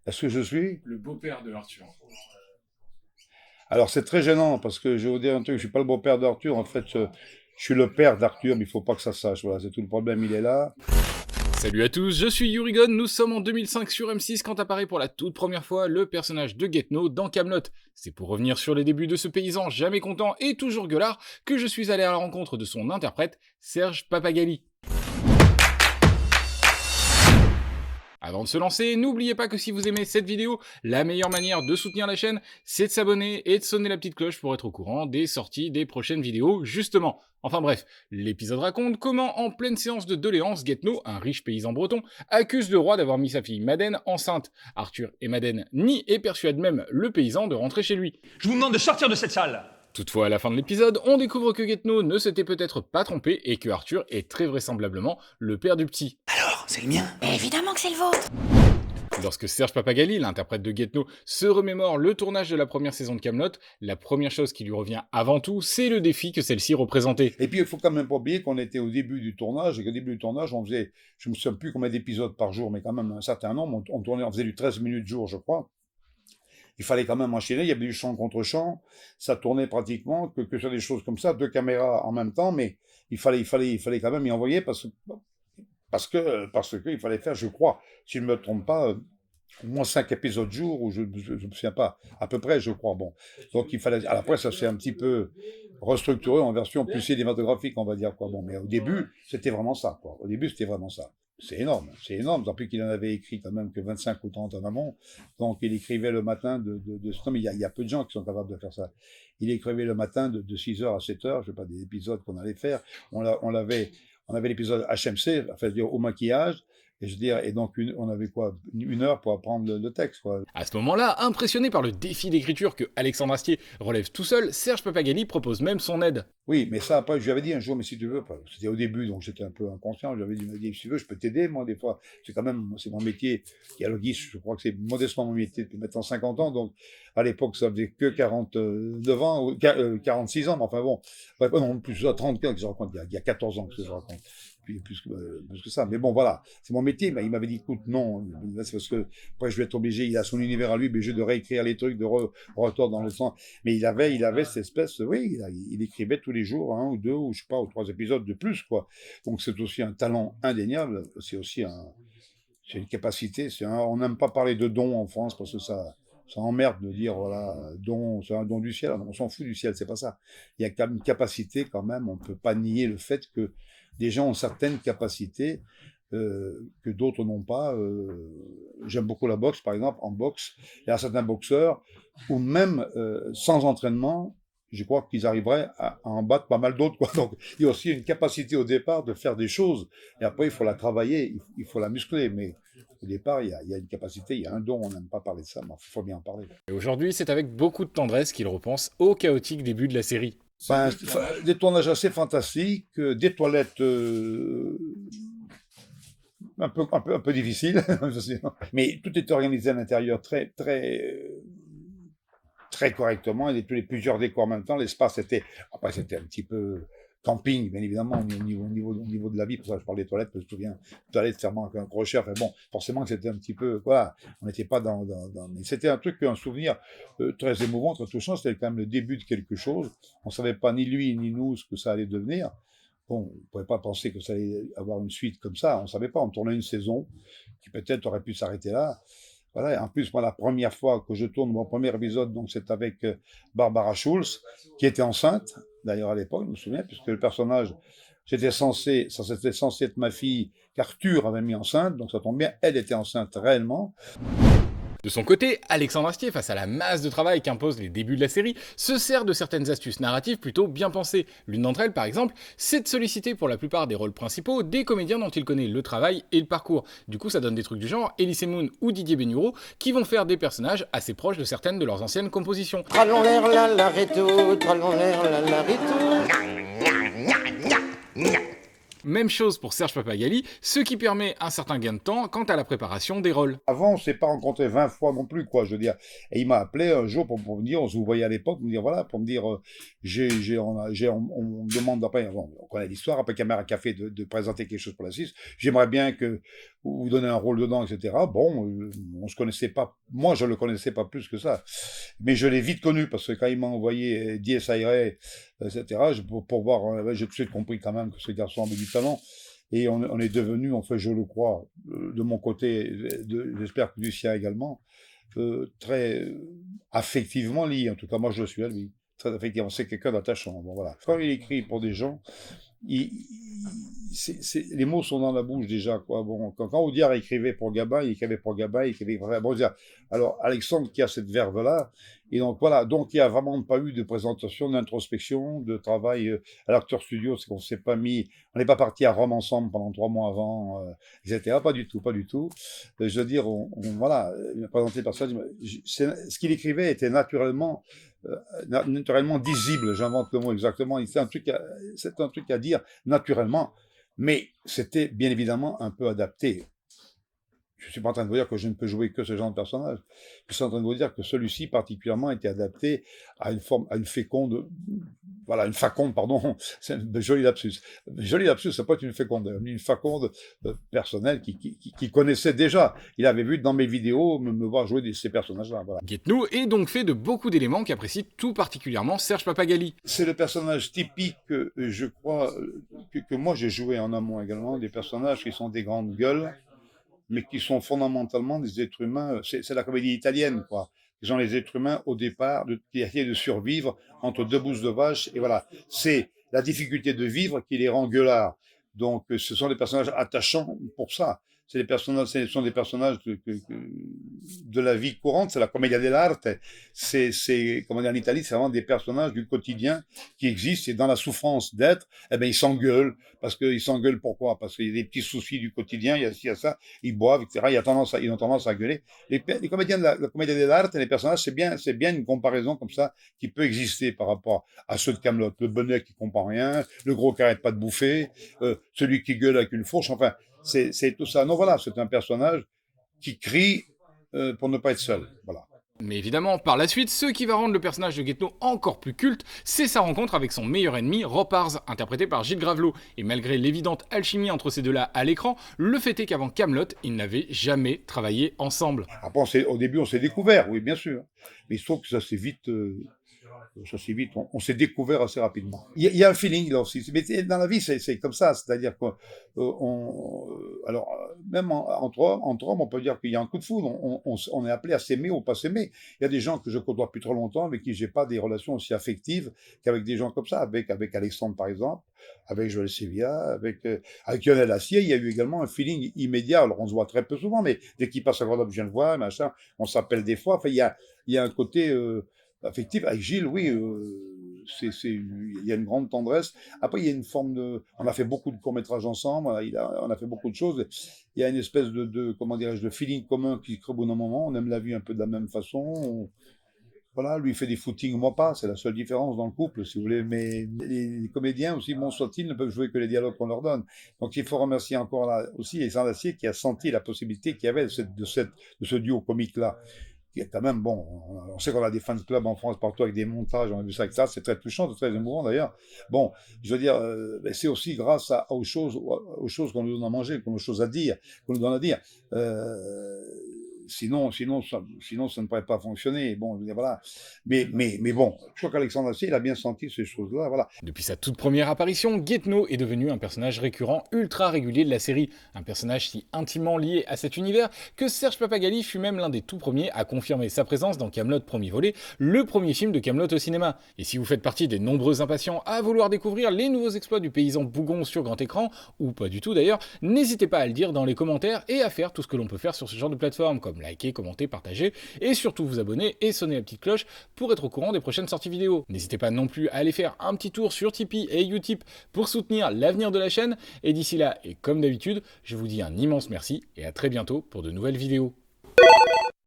Est-ce que je suis? Le beau-père de Arthur. Alors c'est très gênant parce que je vais vous dire un truc, je suis pas le beau-père d'Arthur, en fait, je suis le père d'Arthur, mais il faut pas que ça se sache. Voilà, c'est tout le problème, il est là. Salut à tous, je suis Yurigon, nous sommes en 2005 sur M6 quand apparaît pour la toute première fois le personnage de Guetno dans Camelot. C'est pour revenir sur les débuts de ce paysan jamais content et toujours gueulard que je suis allé à la rencontre de son interprète, Serge Papagali. Avant de se lancer, n'oubliez pas que si vous aimez cette vidéo, la meilleure manière de soutenir la chaîne, c'est de s'abonner et de sonner la petite cloche pour être au courant des sorties des prochaines vidéos, justement. Enfin bref, l'épisode raconte comment, en pleine séance de doléances, Guetno, un riche paysan breton, accuse le roi d'avoir mis sa fille Madène enceinte. Arthur et Madène nient et persuadent même le paysan de rentrer chez lui. Je vous demande de sortir de cette salle. Toutefois, à la fin de l'épisode, on découvre que Guetno ne s'était peut-être pas trompé et que Arthur est très vraisemblablement le père du petit. Alors, c'est le mien. Évidemment que c'est le vôtre. Lorsque Serge Papagali, l'interprète de Guetno, se remémore le tournage de la première saison de Camelot, la première chose qui lui revient avant tout, c'est le défi que celle-ci représentait. Et puis il faut quand même pas oublier qu'on était au début du tournage, et qu'au début du tournage, on faisait, je me souviens plus combien d'épisodes par jour, mais quand même un certain nombre, on tournait, on faisait du 13 minutes jour, je crois. Il fallait quand même enchaîner, il y avait du chant contre chant, ça tournait pratiquement que sur des choses comme ça, deux caméras en même temps, mais il fallait quand même y envoyer parce que il fallait faire, je crois, si je ne me trompe pas, au moins 5 épisodes jour, ou je ne me souviens pas, à peu près, je crois. Bon, donc il fallait. Alors après, ça s'est un petit peu restructuré en version plus cinématographique, on va dire quoi. Bon, mais au début, c'était vraiment ça, quoi. Au début, c'était vraiment ça. C'est énorme. Tant plus qu'il en avait écrit quand même que 25 ou 30 en amont. Donc il écrivait le matin non, mais il y a peu de gens qui sont capables de faire ça. Il écrivait le matin de 6 heures à 7 heures, je sais pas, des épisodes qu'on allait faire. On avait l'épisode HMC, enfin, dire au maquillage. Et je veux dire, et donc on avait quoi, une heure pour apprendre le texte, quoi. À ce moment-là, impressionné par le défi d'écriture que Alexandre Astier relève tout seul, Serge Papagali propose même son aide. Oui, mais ça, après, je lui avais dit un jour, mais si tu veux, c'était au début, donc j'étais un peu inconscient, je lui avais dit, il m'a dit, si tu veux, je peux t'aider, moi, des fois. C'est quand même, c'est mon métier, dialoguiste, je crois que c'est modestement mon métier depuis maintenant 50 ans, donc à l'époque, ça faisait que 49 ans, ou 46 ans, mais enfin bon, ouais, non, plus ça, 30 ans que je raconte, il y a 14 ans que je raconte. Puis plus que ça. Mais bon, voilà, c'est mon métier. Mais il m'avait dit, écoute, non, c'est parce que après je vais être obligé, il a son univers à lui, obligé de réécrire les trucs, de retour dans le sens. Mais il avait cette espèce, oui, il écrivait tous les jours, un ou deux, ou je sais pas, ou trois épisodes de plus, quoi. Donc c'est aussi un talent indéniable, c'est aussi c'est une capacité, on n'aime pas parler de don en France parce que ça emmerde de dire, voilà, don, c'est un don du ciel. On s'en fout du ciel, c'est pas ça. Il y a quand même une capacité, quand même, on peut pas nier le fait que des gens ont certaines capacités que d'autres n'ont pas. J'aime beaucoup la boxe, par exemple. En boxe, il y a certains boxeurs où même sans entraînement, je crois qu'ils arriveraient à en battre pas mal d'autres, quoi. Donc, il y a aussi une capacité au départ de faire des choses. Et après, il faut la travailler, il faut la muscler. Mais au départ, il y a une capacité, il y a un don. On n'aime pas parler de ça, mais il faut bien en parler. Et aujourd'hui, c'est avec beaucoup de tendresse qu'il repense au chaotique début de la série. Ben, des tournages assez fantastiques, des toilettes un peu difficiles, mais tout était organisé à l'intérieur très correctement. Il y avait plusieurs décors en même temps. L'espace après c'était un petit peu camping, bien évidemment, au niveau de la vie. Pour ça, je parle des toilettes, parce que je me souviens, toilettes fermant avec un crochet. Enfin bon, forcément que c'était un petit peu, voilà, on n'était pas mais c'était un souvenir très émouvant, très touchant. C'était quand même le début de quelque chose. On savait pas ni lui ni nous ce que ça allait devenir. Bon, on ne pouvait pas penser que ça allait avoir une suite comme ça. On ne savait pas. On tournait une saison qui peut-être aurait pu s'arrêter là. Voilà. Et en plus, moi, la première fois que je tourne mon premier épisode, donc c'est avec Barbara Schulz, qui était enceinte, d'ailleurs à l'époque, je me souviens, puisque le personnage, c'était censé être ma fille qu'Arthur avait mis enceinte, donc ça tombe bien, elle était enceinte réellement. De son côté, Alexandre Astier, face à la masse de travail qu'imposent les débuts de la série, se sert de certaines astuces narratives plutôt bien pensées. L'une d'entre elles, par exemple, c'est de solliciter pour la plupart des rôles principaux des comédiens dont il connaît le travail et le parcours. Du coup, ça donne des trucs du genre Elie Semoun ou Didier Bénureau qui vont faire des personnages assez proches de certaines de leurs anciennes compositions. Trallons l'air la la réto, trallons l'air la la réto. Même chose pour Serge Papagali, ce qui permet un certain gain de temps quant à la préparation des rôles. Avant, on s'est pas rencontré 20 fois non plus, quoi, je veux dire. Et il m'a appelé un jour pour me dire, on se voyait à l'époque, me dire, voilà, pour me dire, on me demande, après, bon, on connaît l'histoire, après Caméra Café, de présenter quelque chose pour la 6. J'aimerais bien que ou donner un rôle dedans, etc. Bon, on se connaissait pas, moi je le connaissais pas plus que ça, mais je l'ai vite connu parce que quand il m'a envoyé Dies Irae, etc., pour voir, j'ai tout de suite compris quand même que ce garçon avait du talent, et on est devenu, enfin je le crois, de mon côté, j'espère que du sien également, très affectivement lié, en tout cas moi je le suis à lui, très affectivement, c'est quelqu'un d'attachant, bon voilà. Quand il écrit pour des gens, les mots sont dans la bouche déjà, quoi. Bon, quand Audiard écrivait pour Gabin, il écrivait pour Gabin, il écrivait pour Audiard. Alors, Alexandre qui a cette verve-là, et donc voilà, donc il n'y a vraiment pas eu de présentation, d'introspection, de travail à l'acteur studio, c'est qu'on s'est pas mis, on n'est pas parti à Rome ensemble pendant 3 mois avant, etc. Pas du tout, pas du tout. Je veux dire, voilà, il m'a présenté par ça, ce qu'il écrivait était naturellement disible, j'invente le mot exactement, c'est un truc à dire naturellement, mais c'était bien évidemment un peu adapté. Je ne suis pas en train de vous dire que je ne peux jouer que ce genre de personnage, je suis en train de vous dire que celui-ci particulièrement était adapté à une forme, à une féconde, voilà, une faconde, pardon, c'est un joli lapsus, ça peut être une féconde, une faconde personnelle qui connaissait déjà, il avait vu dans mes vidéos me voir jouer ces personnages-là, voilà. Guetno est donc fait de beaucoup d'éléments qu'apprécie tout particulièrement Serge Pappagalli. C'est le personnage typique, je crois, que moi j'ai joué en amont également, des personnages qui sont des grandes gueules, mais qui sont fondamentalement des êtres humains, c'est la comédie italienne, quoi. Ils sont les êtres humains, au départ, qui essaient de survivre entre 2 bouses de vache, et voilà. C'est la difficulté de vivre qui les rend gueulards. Donc, ce sont des personnages attachants pour ça. Ce sont des personnages de la vie courante, c'est la commedia dell'arte. Comme on dit en Italie, c'est vraiment des personnages du quotidien qui existent, et dans la souffrance d'être, eh ben, ils s'engueulent. Parce qu'ils s'engueulent pourquoi? Parce qu'il y a des petits soucis du quotidien, il y a ci, il y a ça, ils boivent, etc. Ils ont tendance à gueuler. Les comédiens de la commedia dell'arte, les personnages, c'est bien une comparaison comme ça qui peut exister par rapport à ceux de Kaamelott. Le bonnet qui comprend rien, le gros qui arrête pas de bouffer, celui qui gueule avec une fourche, enfin, c'est tout ça. Non, voilà, c'est un personnage qui crie pour ne pas être seul. Voilà. Mais évidemment, par la suite, ce qui va rendre le personnage de Guetno encore plus culte, c'est sa rencontre avec son meilleur ennemi, Ropars, interprété par Gilles Gravelot. Et malgré l'évidente alchimie entre ces deux-là à l'écran, le fait est qu'avant Kaamelott, ils n'avaient jamais travaillé ensemble. Après, au début, on s'est découvert, oui, bien sûr. Mais il se trouve que ça s'est vite... on s'est découvert assez rapidement. Il y a un feeling là aussi. Mais dans la vie, c'est comme ça. C'est-à-dire que, alors, même entre hommes, on peut dire qu'il y a un coup de foudre. On est appelé à s'aimer ou pas s'aimer. Il y a des gens que je côtoie plus trop longtemps, avec qui j'ai pas des relations aussi affectives qu'avec des gens comme ça. Avec Alexandre, par exemple, avec Joël Sevilla, avec Lionel Assier, il y a eu également un feeling immédiat. Alors, on se voit très peu souvent, mais dès qu'il passe à Grenoble, je viens le voir, machin, on s'appelle des fois. Enfin, il y a un côté... affectif. Avec Gilles, oui, il y a une grande tendresse. Après, il y a une forme de... On a fait beaucoup de courts-métrages ensemble, on a fait beaucoup de choses. Il y a une espèce comment dirais-je, de feeling commun qui crée au bout d'un moment. On aime la vie un peu de la même façon. Voilà, lui il fait des footings, moi pas. C'est la seule différence dans le couple, si vous voulez. Mais les comédiens, aussi bons soient-ils, ne peuvent jouer que les dialogues qu'on leur donne. Donc il faut remercier encore là aussi Alexandre Assier qui a senti la possibilité qu'il y avait de ce duo comique-là. Quand même, bon, on sait qu'on a des fans clubs en France partout avec des montages, on a vu ça avec ça, c'est très touchant, c'est très émouvant d'ailleurs. Bon, je veux dire, c'est aussi grâce aux choses qu'on nous donne à manger, aux choses à dire, qu'on nous donne à dire. Sinon, ça ne pourrait pas fonctionner. Bon, voilà. Mais bon, je crois qu'Alexandre Assier, il a bien senti ces choses-là, voilà. Depuis sa toute première apparition, Guetno est devenu un personnage récurrent ultra régulier de la série. Un personnage si intimement lié à cet univers que Serge Pappagalli fut même l'un des tout premiers à confirmer sa présence dans Kaamelott premier volet, le premier film de Kaamelott au cinéma. Et si vous faites partie des nombreux impatients à vouloir découvrir les nouveaux exploits du paysan bougon sur grand écran, ou pas du tout d'ailleurs, n'hésitez pas à le dire dans les commentaires et à faire tout ce que l'on peut faire sur ce genre de plateforme, comme liker, commenter, partager, et surtout vous abonner et sonner la petite cloche pour être au courant des prochaines sorties vidéo. N'hésitez pas non plus à aller faire un petit tour sur Tipeee et Utip pour soutenir l'avenir de la chaîne, et d'ici là, et comme d'habitude, je vous dis un immense merci et à très bientôt pour de nouvelles vidéos.